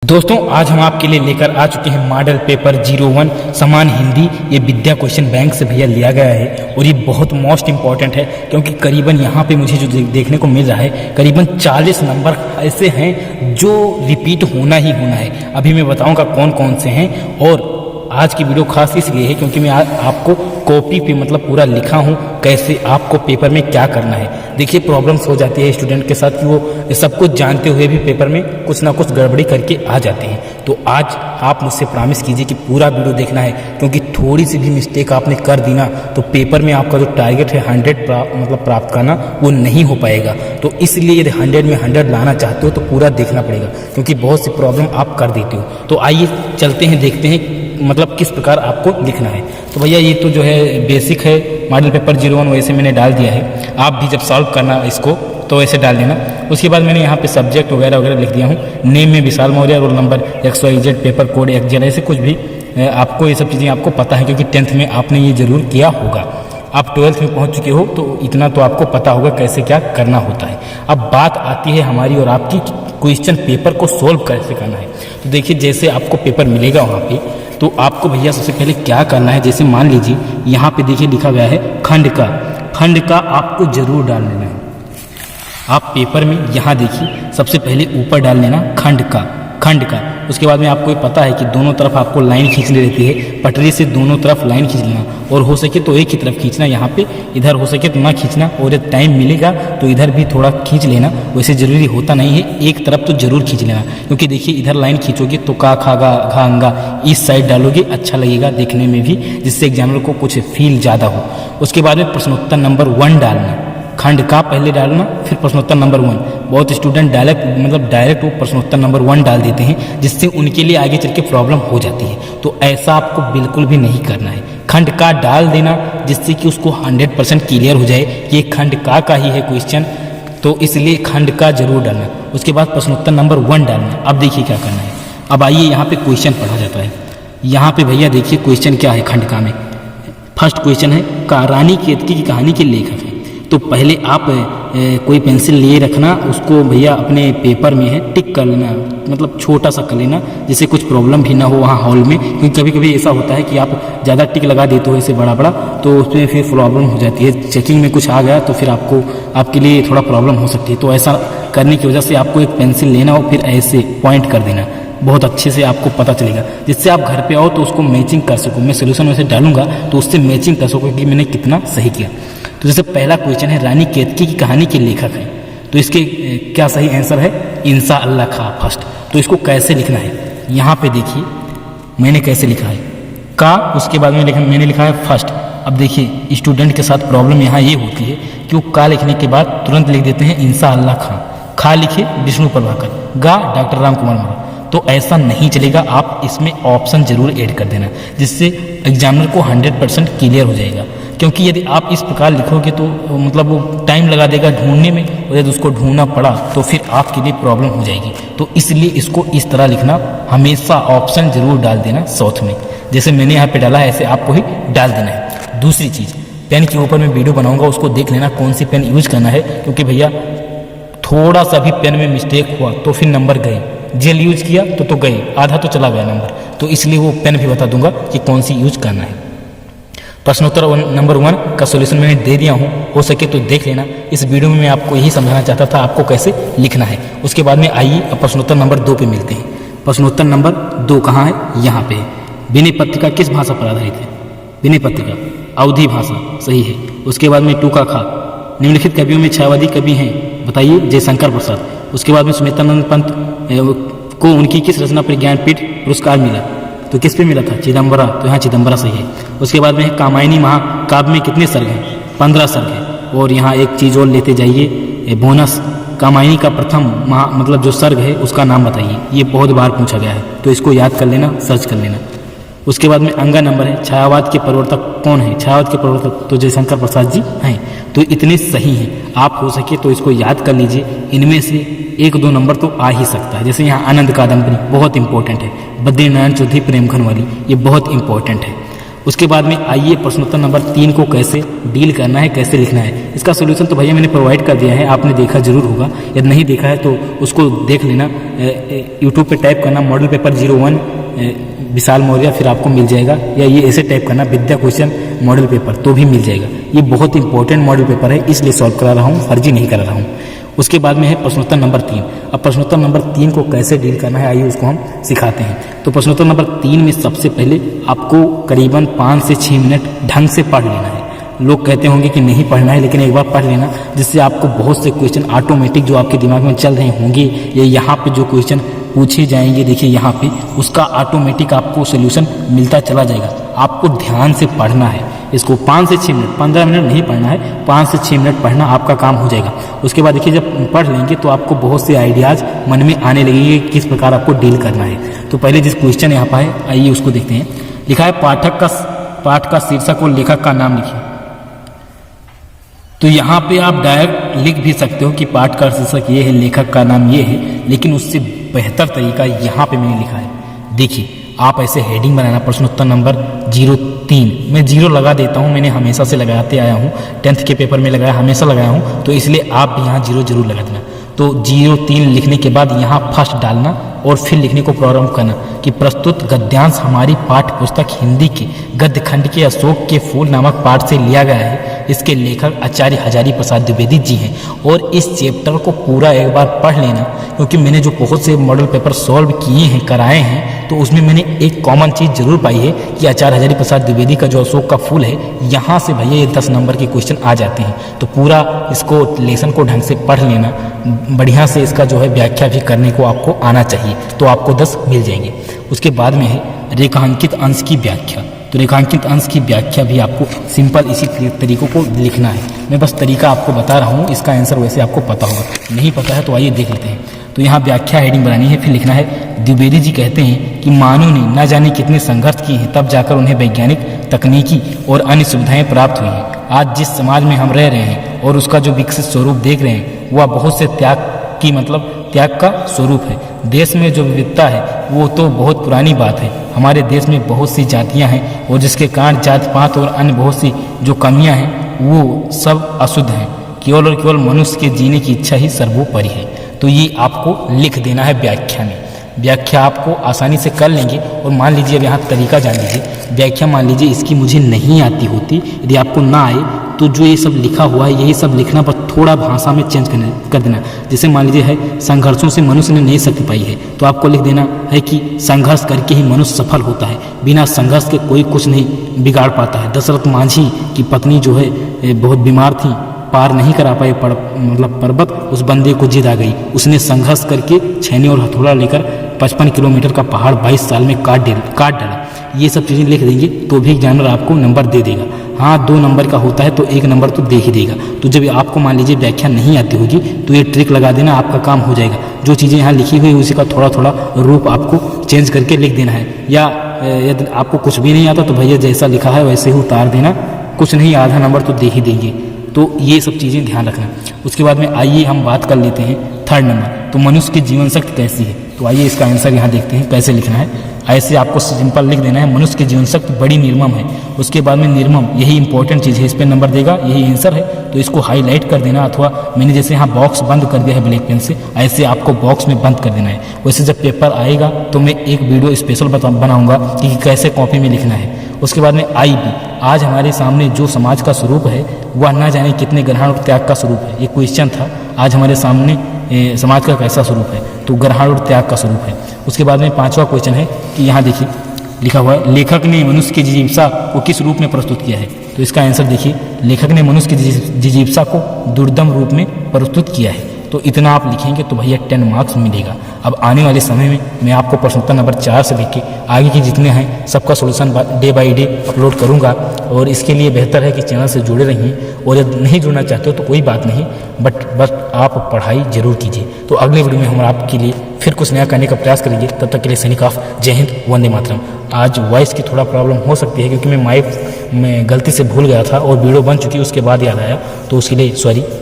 दोस्तों आज हम आपके लिए लेकर आ चुके हैं मॉडल पेपर 01 समान हिंदी। ये विद्या क्वेश्चन बैंक से भैया लिया गया है और ये बहुत मोस्ट इंपॉर्टेंट है क्योंकि करीबन यहाँ पे मुझे जो देखने को मिल रहा है करीबन 40 नंबर ऐसे हैं जो रिपीट होना ही होना है। अभी मैं बताऊंगा कौन कौन से हैं। और आज की वीडियो खास इसलिए है क्योंकि मैं आपको कॉपी पे मतलब पूरा लिखा हूँ कैसे आपको पेपर में क्या करना है। देखिए प्रॉब्लम्स हो जाती है स्टूडेंट के साथ कि वो सब कुछ जानते हुए भी पेपर में कुछ ना कुछ गड़बड़ी करके आ जाते हैं। तो आज आप मुझसे प्रॉमिस कीजिए कि पूरा वीडियो देखना है क्योंकि थोड़ी सी भी मिस्टेक आपने कर दी ना तो पेपर में आपका जो टारगेट है 100 प्राप्त करना वो नहीं हो पाएगा। तो इसलिए यदि 100 में 100 लाना चाहते हो तो पूरा देखना पड़ेगा क्योंकि बहुत सी प्रॉब्लम आप कर देते हो। तो आइए चलते हैं देखते हैं मतलब किस प्रकार आपको लिखना है। तो भैया ये तो जो है बेसिक है मॉडल पेपर 01 वैसे मैंने डाल दिया है। आप भी जब सॉल्व करना इसको तो ऐसे डाल देना। उसके बाद मैंने यहाँ पे सब्जेक्ट वगैरह लिख दिया हूँ। नेम में Vishal Maurya, roll number XYZ, paper code XZ, ऐसे कुछ भी आपको ये सब चीज़ें आपको पता है क्योंकि 10th में आपने ये जरूर किया होगा। आप 12th में पहुँच चुके हो तो इतना तो आपको पता होगा कैसे क्या करना होता है। अब बात आती है हमारी और आपकी क्वेश्चन पेपर को सोल्व कैसे करना है। तो देखिए जैसे आपको पेपर मिलेगा वहाँ पे तो आपको भैया सबसे पहले क्या करना है। जैसे मान लीजिए यहाँ पे देखिए लिखा गया है खंड का आपको जरूर डाल लेना है। आप पेपर में यहाँ देखिए सबसे पहले ऊपर डाल लेना खंड का। उसके बाद में आपको पता है कि दोनों तरफ आपको लाइन खींचनी रहती है। पटरी से दोनों तरफ लाइन खींच लेना और हो सके तो एक ही तरफ खींचना। यहाँ पे इधर हो सके तो ना खींचना और जब टाइम मिलेगा तो इधर भी थोड़ा खींच लेना। वैसे जरूरी होता नहीं है, एक तरफ तो जरूर खींच लेना क्योंकि देखिए इधर लाइन खींचोगे तो का खा गा घा अंगा इस साइड डालोगे, अच्छा लगेगा देखने में भी, जिससे एग्जामिनर को कुछ फील ज़्यादा हो। उसके बाद में प्रश्नोत्तर नंबर 1 डालना। खंड का पहले डालना फिर प्रश्नोत्तर नंबर 1। बहुत स्टूडेंट डायरेक्ट वो प्रश्नोत्तर नंबर 1 डाल देते हैं जिससे उनके लिए आगे चल के प्रॉब्लम हो जाती है। तो ऐसा आपको बिल्कुल भी नहीं करना है। खंड का डाल देना जिससे कि उसको 100% क्लियर हो जाए कि ये खंड का ही है क्वेश्चन, तो इसलिए खंड का जरूर डालना। उसके बाद प्रश्नोत्तर नंबर 1 डालना। अब देखिए क्या करना है। अब आइए यहाँ पे क्वेश्चन पढ़ा जाता है। यहाँ पे भैया देखिए क्वेश्चन क्या है खंड का में। फर्स्ट क्वेश्चन है रानी केतकी की कहानी के लेखक है। तो पहले आप कोई पेंसिल लिए रखना, उसको भैया अपने पेपर में है टिक कर लेना, मतलब छोटा सा कर लेना जिससे कुछ प्रॉब्लम भी ना हो वहाँ हॉल में। क्योंकि कभी कभी ऐसा होता है कि आप ज़्यादा टिक लगा देते हो ऐसे बड़ा तो उसमें फिर प्रॉब्लम हो जाती है। चेकिंग में कुछ आ गया तो फिर आपके लिए थोड़ा प्रॉब्लम हो सकती है। तो ऐसा करने की वजह से आपको एक पेंसिल लेना हो फिर ऐसे पॉइंट कर देना, बहुत अच्छे से आपको पता चलेगा जिससे आप घर पे आओ तो उसको मैचिंग कर सको। मैं सोल्यूशन वैसे डालूंगा तो उससे मैचिंग कर सको कि मैंने कितना सही किया। तो जैसे पहला क्वेश्चन है रानी केतकी की कहानी के लेखक है, तो इसके क्या सही आंसर है इंसा अल्लाह खां फर्स्ट। तो इसको कैसे लिखना है यहाँ पे देखिए मैंने कैसे लिखा है का, उसके बाद में मैंने लिखा है फर्स्ट। अब देखिए स्टूडेंट के साथ प्रॉब्लम यहाँ ये होती है कि वो का लिखने के बाद तुरंत लिख देते हैं इंसा अल्लाह खां, खा लिखे विष्णु प्रभाकर, गा डॉक्टर राम कुमार मोरा। तो ऐसा नहीं चलेगा, आप इसमें ऑप्शन जरूर ऐड कर देना जिससे एग्जामिनर को 100% क्लियर हो जाएगा। क्योंकि यदि आप इस प्रकार लिखोगे तो मतलब वो टाइम लगा देगा ढूंढने में और यदि उसको ढूंढना पड़ा तो फिर आपके लिए प्रॉब्लम हो जाएगी। तो इसलिए इसको इस तरह लिखना, हमेशा ऑप्शन जरूर डाल देना साथ में। जैसे मैंने यहाँ पे डाला है ऐसे आपको ही डाल देना है। दूसरी चीज़, पेन के ऊपर मैं वीडियो बनाऊंगा, उसको देख लेना कौन सी पेन यूज करना है क्योंकि भैया थोड़ा सा भी पेन में मिस्टेक हुआ तो फिर नंबर गए। जेल यूज किया तो गए, आधा तो चला गया नंबर। तो इसलिए वो पेन भी बता दूंगा कि कौन सी यूज करना है। प्रश्नोत्तर नंबर 1 का सॉल्यूशन मैंने दे दिया हूँ, हो सके तो देख लेना। इस वीडियो में मैं आपको यही समझाना चाहता था आपको कैसे लिखना है। उसके बाद में आइए अब प्रश्नोत्तर नंबर 2 पे मिलते हैं। प्रश्नोत्तर नंबर 2 कहाँ है, यहाँ पे है। विनय पत्रिका किस भाषा पर आधारित है? विनय पत्रिका अवधी भाषा सही है। उसके बाद में टूका खा, निम्नलिखित कवियों में छायावादी कवि हैं बताइए? जयशंकर प्रसाद। उसके बाद में सुमित्रानंद पंत को उनकी किस रचना पर ज्ञानपीठ पुरस्कार मिला? तो किस पे मिला था? चिदम्बरा। तो यहाँ चिदम्बरा सही है। उसके बाद में कामायनी महाकाव्य में कितने सर्ग हैं? 15 सर्ग हैं। और यहाँ एक चीज़ और लेते जाइए बोनस, कामायनी का प्रथम मतलब जो सर्ग है उसका नाम बताइए। ये बहुत बार पूछा गया है तो इसको याद कर लेना, सर्च कर लेना। उसके बाद में अंगा नंबर है छायावाद के प्रवर्तक कौन है? छायावाद के प्रवर्तक तो जयशंकर प्रसाद जी हैं। तो इतने सही हैं, आप हो सके तो इसको याद कर लीजिए। इनमें से 1-2 नंबर तो आ ही सकता है। जैसे यहाँ आनंद कादम्बरी बहुत इंपॉर्टेंट है, बद्रीनारायण चौधरी प्रेमखन वाली ये बहुत इंपॉर्टेंट है। उसके बाद में आइए प्रश्नोत्तर नंबर 3 को कैसे डील करना है, कैसे लिखना है। इसका सोल्यूशन तो भैया मैंने प्रोवाइड कर दिया है, आपने देखा जरूर होगा। यदि नहीं देखा है तो उसको देख लेना। यूट्यूब पे टाइप करना मॉडल पेपर 01 विशाल मौर्य, फिर आपको मिल जाएगा। या ये ऐसे टाइप करना विद्या क्वेश्चन मॉडल पेपर, तो भी मिल जाएगा। ये बहुत इंपॉर्टेंट मॉडल पेपर है, इसलिए सॉल्व करा रहा हूँ, फर्जी नहीं करा रहा हूँ। उसके बाद में है प्रश्नोत्तर नंबर 3। अब प्रश्नोत्तर नंबर 3 को कैसे डील करना है, आइए उसको हम सिखाते हैं। तो प्रश्नोत्तर नंबर 3 में सबसे पहले आपको करीबन 5 से 6 मिनट ढंग से पढ़ लेना है। लोग कहते होंगे कि नहीं पढ़ना है, लेकिन एक बार पढ़ लेना, जिससे आपको बहुत से क्वेश्चन ऑटोमेटिक जो आपके दिमाग में चल रहे होंगे या यहाँ पे जो क्वेश्चन पूछे जाएंगे, देखिए यहाँ पे उसका ऑटोमेटिक आपको सोल्यूशन मिलता चला जाएगा। आपको ध्यान से पढ़ना है इसको। 5 से 6 मिनट, 15 मिनट नहीं पढ़ना है, 5 से 6 मिनट पढ़ना, आपका काम हो जाएगा। उसके बाद देखिए जब पढ़ लेंगे तो आपको बहुत से आइडियाज़ मन में आने लगेंगे किस प्रकार आपको डील करना है। तो पहले जिस क्वेश्चन यहाँ पर है, आइए उसको देखते हैं। लिखा है पाठ का शीर्षक और लेखक का नाम लिखिए। तो यहाँ पे आप डायरेक्ट लिख भी सकते हो कि पाठ का शीर्षक ये है, लेखक का नाम ये है, लेकिन उससे बेहतर तरीका यहाँ पे मैंने लिखा है। देखिए आप ऐसे हेडिंग बनाना, प्रश्नोत्तर नंबर 03 मैं 0 लगा देता हूँ, मैंने हमेशा से लगाते आया हूँ, 10th के पेपर में लगाया, हमेशा लगाया हूँ, तो इसलिए आप भी यहाँ 0 जरूर लगा देना। तो 03 लिखने के बाद यहाँ फर्स्ट डालना और फिर लिखने को प्रारंभ करना कि प्रस्तुत गद्यांश हमारी पाठ्य पुस्तक हिंदी के गद्य खंड के अशोक के फूल नामक पाठ से लिया गया है। इसके लेखक आचार्य हजारी प्रसाद द्विवेदी जी हैं। और इस चैप्टर को पूरा एक बार पढ़ लेना, क्योंकि मैंने जो बहुत से मॉडल पेपर सॉल्व किए हैं, कराए हैं, तो उसमें मैंने एक कॉमन चीज़ जरूर पाई है कि आचार्य हजारी प्रसाद द्विवेदी का जो अशोक का फूल है, यहाँ से भैया ये 10 नंबर के क्वेश्चन आ जाते हैं। तो पूरा इसको लेसन को ढंग से पढ़ लेना, बढ़िया से इसका जो है व्याख्या भी करने को आपको आना चाहिए, तो आपको 10 मिल जाएंगे। उसके बाद में है रेखांकित अंश की व्याख्या। तो रेखांकित अंश की व्याख्या भी आपको सिंपल इसी तरीकों को लिखना है। मैं बस तरीका आपको बता रहा हूँ, इसका आंसर वैसे आपको पता होगा, नहीं पता है तो आइए देख लेते हैं। तो यहाँ व्याख्या हेडिंग बनानी है, फिर लिखना है द्विवेदी जी कहते हैं कि मानव ने न जाने कितने संघर्ष किए हैं, तब जाकर उन्हें वैज्ञानिक तकनीकी और अन्य सुविधाएं प्राप्त हुई हैं। आज जिस समाज में हम रह रहे हैं और उसका जो विकसित स्वरूप देख रहे हैं, वह बहुत से त्याग का स्वरूप है। देश में जो विविधता है वो तो बहुत पुरानी बात है। हमारे देश में बहुत सी जातियां हैं और जिसके कारण जाति पात और अन्य बहुत सी जो कमियां हैं वो सब अशुद्ध हैं। केवल और केवल मनुष्य के जीने की इच्छा ही सर्वोपरि है। तो ये आपको लिख देना है व्याख्या में। व्याख्या आपको आसानी से कर लेंगे। और मान लीजिए अब यहाँ तरीका जान लीजिए। व्याख्या मान लीजिए इसकी मुझे नहीं आती होती, यदि आपको ना आए तो जो ये सब लिखा हुआ है यही सब लिखना, पर थोड़ा भाषा में चेंज कर देना। जैसे मान लीजिए है संघर्षों से मनुष्य ने नई शक्ति पाई है, तो आपको लिख देना है कि संघर्ष करके ही मनुष्य सफल होता है, बिना संघर्ष के कोई कुछ नहीं बिगाड़ पाता है। दशरथ मांझी की पत्नी जो है बहुत बीमार थी, पार नहीं करा पाए पर्वत, उस बंदे को जिद आ गई। उसने संघर्ष करके छैनी और हथौड़ा लेकर 55 किलोमीटर का पहाड़ 22 साल में काट डाला। ये सब चीज़ें लिख देंगे तो भी एग्जामिनर आपको नंबर दे देगा। हाँ 2 नंबर का होता है तो 1 नंबर तो दे ही देगा। तो जब आपको मान लीजिए व्याख्या नहीं आती होगी तो ये ट्रिक लगा देना, आपका काम हो जाएगा। जो चीज़ें यहाँ लिखी हुई उसी का थोड़ा थोड़ा रूप आपको चेंज करके लिख देना है। या यदि आपको कुछ भी नहीं आता तो भैया जैसा लिखा है वैसे ही उतार देना, कुछ नहीं आधा नंबर तो दे ही देंगे। तो ये सब चीज़ें ध्यान रखना। उसके बाद में आइए हम बात कर लेते हैं 3rd नंबर। तो मनुष्य की जीवन शक्ति कैसी है, तो आइए इसका आंसर यहाँ देखते हैं कैसे लिखना है। ऐसे आपको सिंपल लिख देना है, मनुष्य की जीवन शक्ति बड़ी निर्मम है। उसके बाद में निर्मम, यही इंपॉर्टेंट चीज़ है, इस पर नंबर देगा, यही आंसर है। तो इसको हाईलाइट कर देना, अथवा मैंने जैसे यहाँ बॉक्स बंद कर दिया है ब्लैक पेन से, ऐसे आपको बॉक्स में बंद कर देना है। वैसे जब पेपर आएगा तो मैं एक वीडियो स्पेशल बनाऊंगा कि कैसे कॉपी में लिखना है। उसके बाद में IB, आज हमारे सामने जो समाज का स्वरूप है वह ना जाने कितने ग्रहण और त्याग का स्वरूप है। ये क्वेश्चन था, आज हमारे सामने समाज का कैसा स्वरूप है, तो ग्रहण और त्याग का स्वरूप है। उसके बाद में 5वां क्वेश्चन है कि यहाँ देखिए लिखा हुआ है, लेखक ने मनुष्य की जिजीविका को किस रूप में प्रस्तुत किया है। तो इसका आंसर देखिए, लेखक ने मनुष्य की जिजीविका को दुर्दम रूप में प्रस्तुत किया है। तो इतना आप लिखेंगे तो भैया 10 मार्क्स मिलेगा। अब आने वाले समय में मैं आपको प्रश्नोत्तर नंबर 4 से लेके आगे के जितने हैं सबका solution day by day upload करूंगा। और इसके लिए बेहतर है कि चैनल से जुड़े रहिए, और यदि नहीं जुड़ना चाहते हो तो कोई बात नहीं, बस आप पढ़ाई जरूर कीजिए। तो अगले वीडियो में हम आपके लिए फिर कुछ नया करने का प्रयास करेंगे। तब तक के लिए सैनिक ऑफ, जय हिंद, वंदे मातरम। आज वॉइस की थोड़ा प्रॉब्लम हो सकती है क्योंकि मैं माइक में गलती से भूल गया था और वीडियो बन चुकी, उसके बाद याद आया, तो उसके लिए सॉरी।